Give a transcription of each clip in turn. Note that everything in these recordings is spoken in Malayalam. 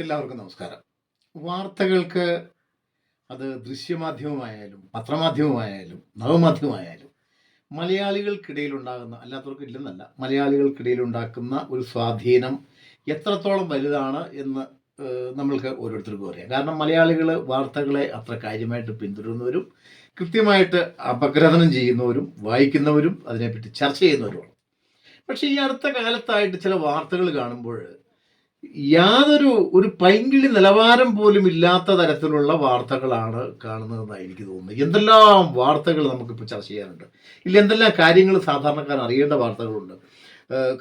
എല്ലാവർക്കും നമസ്കാരം. വാർത്തകൾക്ക് അത് ദൃശ്യമാധ്യമമായാലും പത്രമാധ്യമമായാലും നവമാധ്യമമായാലും മലയാളികൾക്കിടയിലുണ്ടാകുന്ന, അല്ലാത്തവർക്ക് ഇല്ലെന്നല്ല, മലയാളികൾക്കിടയിലുണ്ടാക്കുന്ന ഒരു സ്വാധീനം എത്രത്തോളം വലുതാണ് എന്ന് നമ്മൾക്ക് ഓരോരുത്തർക്കും അറിയാം. കാരണം മലയാളികൾ വാർത്തകളെ അത്ര കാര്യമായിട്ട് പിന്തുടരുന്നവരും കൃത്യമായിട്ട് അപഗ്രഥനം ചെയ്യുന്നവരും വായിക്കുന്നവരും അതിനെപ്പറ്റി ചർച്ച ചെയ്യുന്നവരുമാണ്. പക്ഷേ ഈ അടുത്ത കാലത്തായിട്ട് ചില വാർത്തകൾ കാണുമ്പോൾ ഒരു പൈങ്കിളി നിലവാരം പോലും ഇല്ലാത്ത തരത്തിലുള്ള വാർത്തകളാണ് കാണുന്നതെന്നാണ് എനിക്ക് തോന്നുന്നത്. എന്തെല്ലാം വാർത്തകൾ നമുക്കിപ്പോൾ ചർച്ച ചെയ്യാനുണ്ട്, ഇല്ല എന്തെല്ലാം കാര്യങ്ങൾ സാധാരണക്കാരൻ അറിയേണ്ട വാർത്തകളുണ്ട്.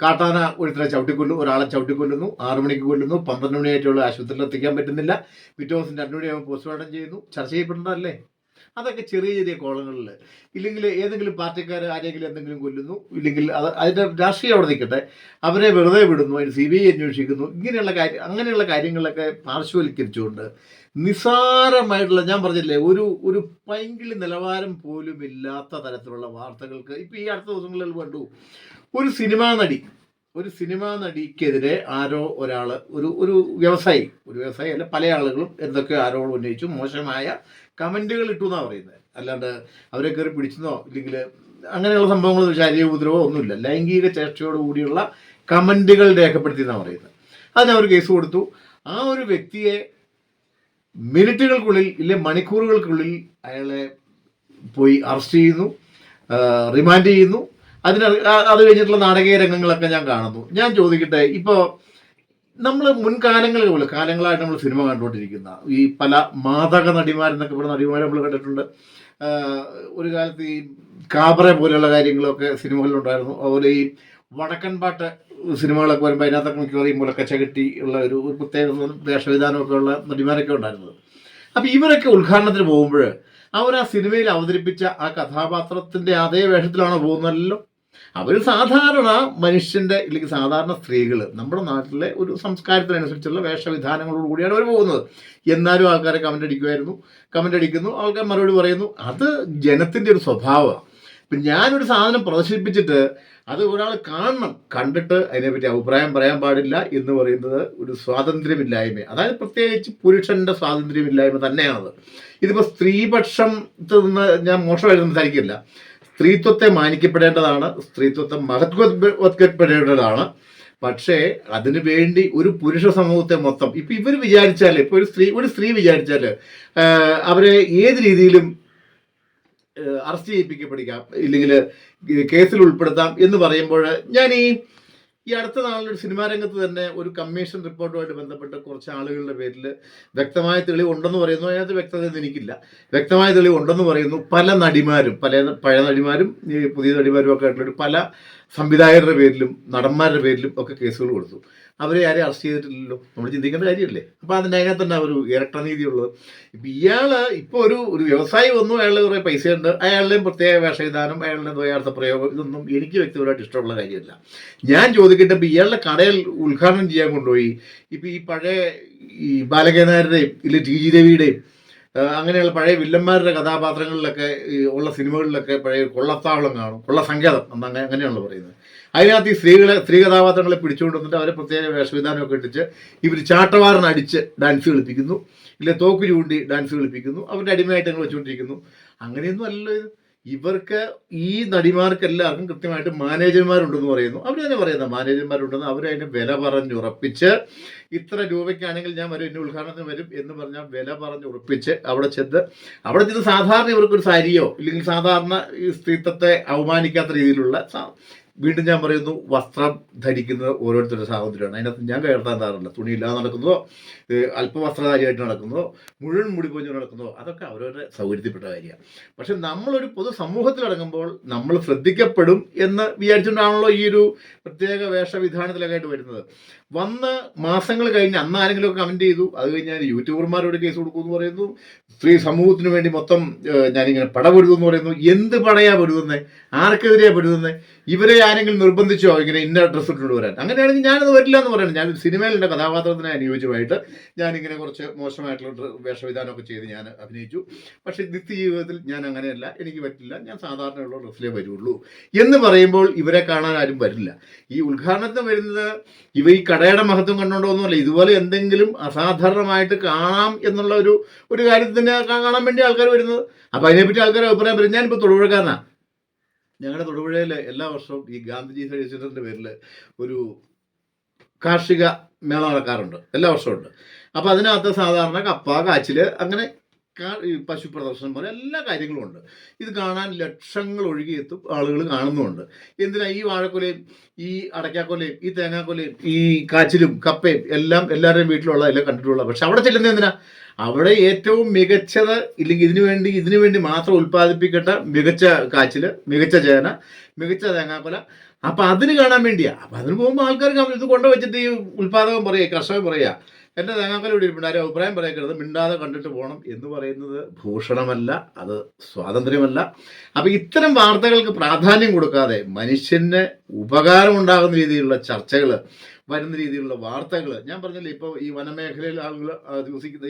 കാട്ടാന ഒരുത്തരെ ചവിട്ടിക്കൊല്ലുന്നു, ഒരാളെ ചവിട്ടിക്കൊല്ലുന്നു, 6 മണിക്ക് കൊല്ലുന്നു, 12 മണിയായിട്ടുള്ള ആശുപത്രിയിൽ എത്തിക്കാൻ പറ്റുന്നില്ല, പിറ്റേ ദിവസം 2 മണിയാകുമ്പോൾ പോസ്റ്റ്മോർട്ടം ചെയ്യുന്നു. ചർച്ച ചെയ്യപ്പെടേണ്ടതല്ലേ? അതൊക്കെ ചെറിയ ചെറിയ കോളങ്ങളിൽ, ഇല്ലെങ്കിൽ ഏതെങ്കിലും പാർട്ടിക്കാർ ആരെങ്കിലും എന്തെങ്കിലും കൊല്ലുന്നു, ഇല്ലെങ്കിൽ അതിൻ്റെ രാഷ്ട്രീയം അവിടെ നിൽക്കട്ടെ, അവരെ വെറുതെ വിടുന്നു, അതിന് CBI അന്വേഷിക്കുന്നു, അങ്ങനെയുള്ള കാര്യങ്ങളൊക്കെ പാർശ്വവൽക്കരിച്ചുകൊണ്ട് നിസ്സാരമായിട്ടുള്ള, ഞാൻ പറഞ്ഞില്ലേ, ഒരു പൈങ്കിളി നിലവാരം പോലും ഇല്ലാത്ത തരത്തിലുള്ള വാർത്തകൾക്ക് ഇപ്പോൾ ഈ അടുത്ത ദിവസങ്ങളിൽ കണ്ടു. ഒരു സിനിമാ നടിക്കെതിരെ ആരോ ഒരാൾ, ഒരു വ്യവസായി അല്ല, പല ആളുകളും എന്തൊക്കെ ആരോപണം ഉന്നയിച്ചു, മോശമായ കമൻറ്റുകൾ ഇട്ടു എന്നാണ് പറയുന്നത്. അല്ലാണ്ട് അവരെ കയറി പിടിച്ചെന്നോ ഇല്ലെങ്കിൽ അങ്ങനെയുള്ള സംഭവങ്ങൾ, ശാരീരിക ഉപദ്രവമോ ഒന്നുമില്ല, ലൈംഗിക ചേഷ്ടയോട് കൂടിയുള്ള കമൻറ്റുകൾ രേഖപ്പെടുത്തി എന്നാണ് പറയുന്നത്. അതിന് അവർ കേസ് കൊടുത്തു. ആ ഒരു വ്യക്തിയെ മിനിറ്റുകൾക്കുള്ളിൽ ഇല്ലെ മണിക്കൂറുകൾക്കുള്ളിൽ അയാളെ പോയി അറസ്റ്റ് ചെയ്യുന്നു, റിമാൻഡ് ചെയ്യുന്നു. അത് കഴിഞ്ഞിട്ടുള്ള നാടകീയ രംഗങ്ങളൊക്കെ ഞാൻ കാണുന്നു. ഞാൻ ചോദിക്കട്ടെ, ഇപ്പോൾ നമ്മൾ മുൻകാലങ്ങളിൽ പോലെ കാലങ്ങളായിട്ട് നമ്മൾ സിനിമ കണ്ടുകൊണ്ടിരിക്കുന്ന ഈ പല മാദക നടിമാരെന്നൊക്കെ പറയുന്ന നടിമാരെ നമ്മൾ കണ്ടിട്ടുണ്ട്. ഒരു കാലത്ത് ഈ കാബറെ പോലെയുള്ള കാര്യങ്ങളൊക്കെ സിനിമകളിലുണ്ടായിരുന്നു. അതുപോലെ ഈ വടക്കൻ പാട്ട് സിനിമകളൊക്കെ വരുമ്പോൾ അതിനകത്തൊക്കെ മിക്കവാറും മുലക്കച്ച കെട്ടി ഉള്ള ഒരു പ്രത്യേക വേഷവിധാനമൊക്കെ ഉള്ള നടിമാരൊക്കെ ഉണ്ടായിരുന്നത്. അപ്പോൾ ഇവരൊക്കെ ഉദ്ഘാടനത്തിന് പോകുമ്പോൾ അവർ ആ സിനിമയിൽ അവതരിപ്പിച്ച ആ കഥാപാത്രത്തിൻ്റെ അതേ വേഷത്തിലാണോ പോകുന്നതല്ലോ? അവർ സാധാരണ മനുഷ്യൻ്റെ, ഇല്ലെങ്കിൽ സാധാരണ സ്ത്രീകൾ നമ്മുടെ നാട്ടിലെ ഒരു സംസ്കാരത്തിനനുസരിച്ചുള്ള വേഷവിധാനങ്ങളോട് കൂടിയാണ് അവർ പോകുന്നത്. എന്നാലും ആൾക്കാരെ കമൻ്റ് അടിക്കുന്നു, ആൾക്കാർ മറുപടി പറയുന്നു. അത് ജനത്തിൻ്റെ ഒരു സ്വഭാവമാണ്. ഇപ്പം ഞാനൊരു സാധനം പ്രദർശിപ്പിച്ചിട്ട് അത് ഒരാൾ കാണണം, കണ്ടിട്ട് അതിനെപ്പറ്റി അഭിപ്രായം പറയാൻ പാടില്ല എന്ന് പറയുന്നത് ഒരു സ്വാതന്ത്ര്യമില്ലായ്മ, അതായത് പ്രത്യേകിച്ച് പുരുഷൻ്റെ സ്വാതന്ത്ര്യമില്ലായ്മ തന്നെയാണത്. ഇതിപ്പോൾ സ്ത്രീപക്ഷം നിന്ന് ഞാൻ മോശമായിട്ട് സംസാരിക്കില്ല. സ്ത്രീത്വത്തെ മാനിക്കപ്പെടേണ്ടതാണ്, സ്ത്രീത്വത്തെ മഹത്വവത്കരിക്കപ്പെടേണ്ടതാണ്. പക്ഷേ അതിനു വേണ്ടി ഒരു പുരുഷ സമൂഹത്തെ മൊത്തം ഇപ്പം ഇവർ വിചാരിച്ചാൽ, ഇപ്പോൾ ഒരു സ്ത്രീ വിചാരിച്ചാൽ അവരെ ഏത് രീതിയിലും അറസ്റ്റ് ചെയ്യിപ്പിക്കപ്പെടിക്കാം, ഇല്ലെങ്കിൽ കേസിൽ ഉൾപ്പെടുത്താം എന്ന് പറയുമ്പോൾ ഞാൻ ഈ അടുത്ത നാളിലൊരു സിനിമാ രംഗത്ത് തന്നെ ഒരു കമ്മീഷൻ റിപ്പോർട്ടുമായിട്ട് ബന്ധപ്പെട്ട് കുറച്ച് ആളുകളുടെ പേരിൽ വ്യക്തമായ തെളിവ് ഉണ്ടെന്ന് പറയുന്നു. അതിനകത്ത് വ്യക്തത എനിക്കില്ല. വ്യക്തമായ തെളിവ് ഉണ്ടെന്ന് പറയുന്നു. പല നടിമാരും, പഴയ നടിമാരും ഈ പുതിയ നടിമാരും ഒക്കെ ആയിട്ടുള്ള പല സംവിധായകരുടെ പേരിലും നടന്മാരുടെ പേരിലും ഒക്കെ കേസുകൾ കൊടുത്തു. അവരെ ആരെയും അറസ്റ്റ് ചെയ്തിട്ടില്ലല്ലോ. നമ്മൾ ചിന്തിക്കേണ്ട കാര്യമല്ലേ? അപ്പോൾ അതിനകത്ത് തന്നെ ഒരു ഇരട്ടനീതിയുള്ളത്. ഇപ്പം ഇയാൾ ഇപ്പോൾ ഒരു വ്യവസായി വന്നു, അയാളുടെ കുറേ പൈസയുണ്ട്, അയാളുടെയും പ്രത്യേക വേഷവിധാനം, അയാളുടെ ദ്വയാർത്ഥ പ്രയോഗം, ഇതൊന്നും എനിക്ക് വ്യക്തിപരമായിട്ട് ഇഷ്ടമുള്ള കാര്യമല്ല. ഞാൻ ചോദിക്കട്ടെ, ഇപ്പം ഇയാളുടെ കടയിൽ ഉദ്ഘാടനം ചെയ്യാൻ കൊണ്ടുപോയി, ഇപ്പം ഈ പഴയ ഈ ബാലകേനാരുടെയും ഇല്ല TG രവിയുടെയും അങ്ങനെയുള്ള പഴയ വില്ലന്മാരുടെ കഥാപാത്രങ്ങളിലൊക്കെ ഉള്ള സിനിമകളിലൊക്കെ പഴയ കൊള്ളത്താവളം കാണും, കൊള്ള സങ്കേതം അങ്ങനെയാണല്ലോ പറയുന്നത്. അതിനകത്ത് ഈ സ്ത്രീ കഥാപാത്രങ്ങളെ പിടിച്ചുകൊണ്ട് വന്നിട്ട് അവരെ പ്രത്യേക വേഷവിധാനമൊക്കെ ഇട്ടിച്ച് ഇവർ ചാട്ടവാറിനടിച്ച് ഡാൻസ് കളിപ്പിക്കുന്നു, ഇല്ല തോക്ക് ചൂണ്ടി ഡാൻസ് കളിപ്പിക്കുന്നു, അവരുടെ അടിമയായിട്ട് ഞങ്ങൾ വെച്ചുകൊണ്ടിരിക്കുന്നു. അങ്ങനെയൊന്നും അല്ലല്ലോ ഇത്. ഇവർക്ക് ഈ നടിമാർക്കെല്ലാവർക്കും കൃത്യമായിട്ട് മാനേജർമാരുണ്ടെന്ന് പറയുന്നു. അവർ തന്നെ പറയുന്നത് മാനേജർമാരുണ്ടെന്ന്. അവരതിന് വില പറഞ്ഞുറപ്പിച്ച്, ഇത്ര രൂപയ്ക്കാണെങ്കിൽ ഞാൻ വരും, എന്നെ ഉദ്ഘാടനത്തിന് വരും എന്ന് പറഞ്ഞാൽ വില പറഞ്ഞുറപ്പിച്ച് അവിടെ ചെന്ന് സാധാരണ ഇവർക്കൊരു സാരിയോ ഇല്ലെങ്കിൽ സാധാരണ ഈ സ്ത്രീത്വത്തെ അവമാനിക്കാത്ത രീതിയിലുള്ള, വീണ്ടും ഞാൻ പറയുന്നു, വസ്ത്രം ധരിക്കുന്നത് ഓരോരുത്തരുടെ സ്വാതന്ത്ര്യമാണ്. അതിനകത്ത് ഞാൻ കയർത്താൻ താറില്ല. തുണിയില്ലാതെ നടക്കുന്നതോ, അല്പവസ്ത്രധാരിയായിട്ട് നടക്കുന്നതോ, മുഴുവൻ മുടി പൊഞ്ഞു നടക്കുന്നതോ, അതൊക്കെ അവരവരുടെ സൗകര്യത്തിൽപ്പെട്ട കാര്യമാണ്. പക്ഷെ നമ്മളൊരു പൊതു സമൂഹത്തിലടങ്ങുമ്പോൾ നമ്മൾ ശ്രദ്ധിക്കപ്പെടും എന്ന് വിചാരിച്ചുകൊണ്ടാണല്ലോ ഈ ഒരു പ്രത്യേക വേഷവിധാനത്തിലൊക്കെ ആയിട്ട് വരുന്നത്. വന്ന് മാസങ്ങൾ കഴിഞ്ഞ് അന്ന് ആരെങ്കിലും ഒക്കെ കമൻറ്റ് ചെയ്തു, അത് കഴിഞ്ഞാൽ യൂട്യൂബർമാരോട് കേസ് കൊടുക്കുമെന്ന് പറയുന്നു, സ്ത്രീ സമൂഹത്തിന് വേണ്ടി മൊത്തം ഞാനിങ്ങനെ പട പൊരുതെന്ന് പറയുന്നു. എന്ത് പടയാ പൊരുതുന്നത്? ആർക്കെതിരെയാണ് പെടുന്നത്? ഇവരെ ആരെങ്കിലും നിർബന്ധിച്ചോ ഇങ്ങനെ ഇന്ന ഡ്രസ്സ് ഇട്ടുകൊണ്ട് വരാൻ? അങ്ങനെയാണെങ്കിൽ ഞാനത് വരില്ല എന്ന് പറയുന്നത്. ഞാൻ സിനിമയിൽ എൻ്റെ കഥാപാത്രത്തിന് അനുയോജ്യമായിട്ട് ഞാനിങ്ങനെ കുറച്ച് മോശമായിട്ടുള്ള വേഷവിധാനമൊക്കെ ചെയ്ത് ഞാൻ അഭിനയിച്ചു. പക്ഷേ നിത്യ ജീവിതത്തിൽ ഞാൻ അങ്ങനെയല്ല, എനിക്ക് പറ്റില്ല, ഞാൻ സാധാരണയുള്ള ഡ്രസ്സിലേ വരുള്ളൂ എന്ന് പറയുമ്പോൾ ഇവരെ കാണാൻ ആരും വരില്ല. ഈ ഉദ്ഘാടനത്തിന് വരുന്നത് ഈ കടയുടെ മഹത്വം കണ്ടുകൊണ്ടൊന്നുമല്ല, ഇതുപോലെ എന്തെങ്കിലും അസാധാരണമായിട്ട് കാണാം എന്നുള്ള ഒരു കാര്യത്തിന് കാണാൻ വേണ്ടി ആൾക്കാർ വരുന്നത്. അപ്പം അതിനെപ്പറ്റി ആൾക്കാർ അഭിപ്രായം പറയും. ഞാനിപ്പോൾ തൊടുപുഴക്കാരനാണ്. ഞങ്ങളുടെ തൊടുപുഴയിൽ എല്ലാ വർഷവും ഈ ഗാന്ധിജി സെൻറ്ററിൻ്റെ പേരിൽ ഒരു കാർഷിക മേള നടക്കാറുണ്ട്, എല്ലാ വർഷവും ഉണ്ട്. അപ്പോൾ അതിനകത്ത് സാധാരണ കപ്പ, കാച്ചിൽ, അങ്ങനെ ഈ പശു പ്രദർശനം പോലെ എല്ലാ കാര്യങ്ങളും ഉണ്ട്. ഇത് കാണാൻ ലക്ഷങ്ങൾ ഒഴുകിയെത്തും, ആളുകൾ കാണുന്നുമുണ്ട്. എന്തിനാ ഈ വാഴക്കൊലയും ഈ അടയ്ക്കാക്കൊലയും ഈ തേങ്ങാക്കൊലയും ഈ കാച്ചിലും കപ്പയും എല്ലാം എല്ലാവരുടെയും വീട്ടിലുള്ള എല്ലാം കണ്ടിട്ടുള്ള. പക്ഷെ അവിടെ ചെല്ലുന്നത് എന്തിനാ? അവിടെ ഏറ്റവും മികച്ചത്, ഇല്ലെങ്കിൽ ഇതിനു വേണ്ടി മാത്രം ഉൽപ്പാദിപ്പിക്കട്ട മികച്ച കാച്ചില്, മികച്ച ചേന, മികച്ച തേങ്ങാക്കൊല, അപ്പം അതിന് കാണാൻ വേണ്ടിയാ. അപ്പം അതിന് പോകുമ്പോൾ ആൾക്കാർക്ക് ഇത് കൊണ്ടുവച്ചിട്ട് ഈ ഉൽപ്പാദകൻ പറയുക, കർഷകൻ പറയുക, എൻ്റെ തേങ്ങാക്കൊല ഇവിടെ ഇരിപ്പുണ്ട്, ആരും അഭിപ്രായം പറയരുത്, മിണ്ടാതെ കണ്ടിട്ട് പോകണം എന്ന് പറയുന്നത് ഭൂഷണമല്ല, അത് സ്വാതന്ത്ര്യമല്ല. അപ്പം ഇത്തരം വാർത്തകൾക്ക് പ്രാധാന്യം കൊടുക്കാതെ മനുഷ്യന് ഉപകാരമുണ്ടാകുന്ന രീതിയിലുള്ള ചർച്ചകൾ വരുന്ന രീതിയിലുള്ള വാർത്തകൾ, ഞാൻ പറഞ്ഞില്ലേ, ഇപ്പോൾ ഈ വനമേഖലയിൽ ആളുകൾ ദിവസിക്കുന്ന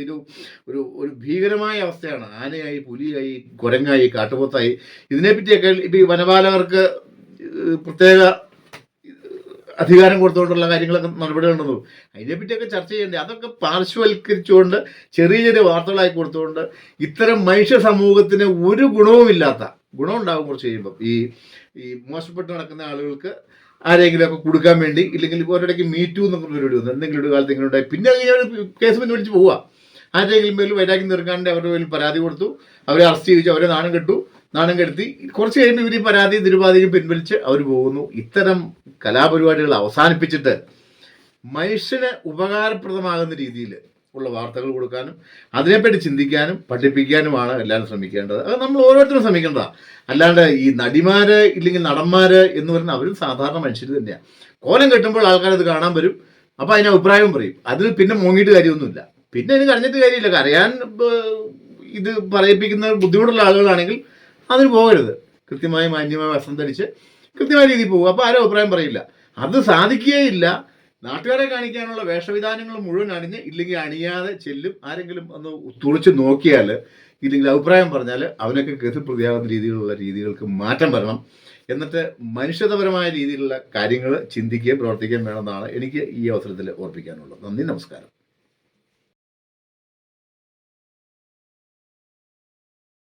ഒരു ഭീകരമായ അവസ്ഥയാണ്. ആനയായി, പുലിയായി, കുരങ്ങായി, കാട്ടുപോത്തായി. ഇതിനെപ്പറ്റിയൊക്കെ ഇപ്പോൾ ഈ വനപാലകർക്ക് പ്രത്യേക അധികാരം കൊടുത്തുകൊണ്ടുള്ള കാര്യങ്ങളൊക്കെ നടപടികളുണ്ടെന്നു, അതിനെപ്പറ്റിയൊക്കെ ചർച്ച ചെയ്യേണ്ടത്. അതൊക്കെ പാർശ്വവൽക്കരിച്ചുകൊണ്ട് ചെറിയ ചെറിയ വാർത്തകളായി കൊടുത്തുകൊണ്ട് ഇത്തരം മനുഷ്യ സമൂഹത്തിന് ഒരു ഗുണവുമില്ലാത്ത, ഗുണം ഉണ്ടാകും കുറച്ച് കഴിയുമ്പം ഈ മോശപ്പെട്ട് നടക്കുന്ന ആളുകൾക്ക് ആരെങ്കിലുമൊക്കെ കൊടുക്കാൻ വേണ്ടി, ഇല്ലെങ്കിൽ ഒരിടയ്ക്ക് മീറ്റു എന്നൊക്കെ പരിപാടി വന്നു, എന്തെങ്കിലും ഒരു കാലത്ത് ഇങ്ങനെ ഉണ്ടായി, പിന്നെ കേസ് പിൻവലിച്ച് പോവുക. ആരെങ്കിലും പേരിൽ വൈരാഗ്യം തീർക്കാണ്ട് അവരുടെ പേരിൽ പരാതി കൊടുത്തു, അവരെ അറസ്റ്റ് ചെയ്യിച്ചു, അവരെ നാണം കെടുത്തി, കുറച്ച് കഴിയുമ്പോൾ ഇവർ ഈ പരാതി നിരുപാധികം പിൻവലിച്ച് അവർ പോകുന്നു. ഇത്തരം കലാപരിപാടികൾ അവസാനിപ്പിച്ചിട്ട് മനുഷ്യന് ഉപകാരപ്രദമാകുന്ന രീതിയിൽ ഉള്ള വാർത്തകൾ കൊടുക്കാനും അതിനെപ്പറ്റി ചിന്തിക്കാനും പഠിപ്പിക്കാനുമാണ് എല്ലാവരും ശ്രമിക്കേണ്ടത്. അത് നമ്മൾ ഓരോരുത്തരും ശ്രമിക്കേണ്ടതാണ്. അല്ലാണ്ട് ഈ നടിമാര് ഇല്ലെങ്കിൽ നടന്മാര് എന്ന് പറയുന്ന അവരും സാധാരണ മനുഷ്യർ തന്നെയാണ്. കോലം കെട്ടുമ്പോൾ ആൾക്കാരത് കാണാൻ വരും, അപ്പോൾ അതിന് അഭിപ്രായം പറയും. അതിൽ പിന്നെ മുങ്ങിയിട്ട് കാര്യമൊന്നുമില്ല, പിന്നെ അതിന് കരഞ്ഞിട്ട് കാര്യമില്ല. കരയാൻ ഇത് പറയിപ്പിക്കുന്ന ബുദ്ധിമുട്ടുള്ള ആളുകളാണെങ്കിൽ അതിന് പോകരുത്. കൃത്യമായി മാന്യമായ വസ്ത്രം ധരിച്ച് കൃത്യമായ രീതിയിൽ പോകും, അപ്പോൾ ആരും അഭിപ്രായം പറയില്ല. അത് സാധിക്കുകയില്ല. നാട്ടുകാരെ കാണിക്കാനുള്ള വേഷവിധാനങ്ങൾ മുഴുവൻ അണിഞ്ഞ്, ഇല്ലെങ്കിൽ അണിയാതെ ചെല്ലും. ആരെങ്കിലും ഒന്ന് തുറച്ച് നോക്കിയാൽ, ഇല്ലെങ്കിൽ അഭിപ്രായം പറഞ്ഞാൽ അവനൊക്കെ കേസിൽ പ്രതിയാകുന്ന രീതികൾക്ക് മാറ്റം വരണം. എന്നിട്ട് മനുഷ്യത്വപരമായ രീതിയിലുള്ള കാര്യങ്ങൾ ചിന്തിക്കുകയും പ്രവർത്തിക്കുകയും വേണമെന്നാണ് എനിക്ക് ഈ അവസരത്തിൽ ഓർപ്പിക്കാനുള്ളത്. നന്ദി, നമസ്കാരം.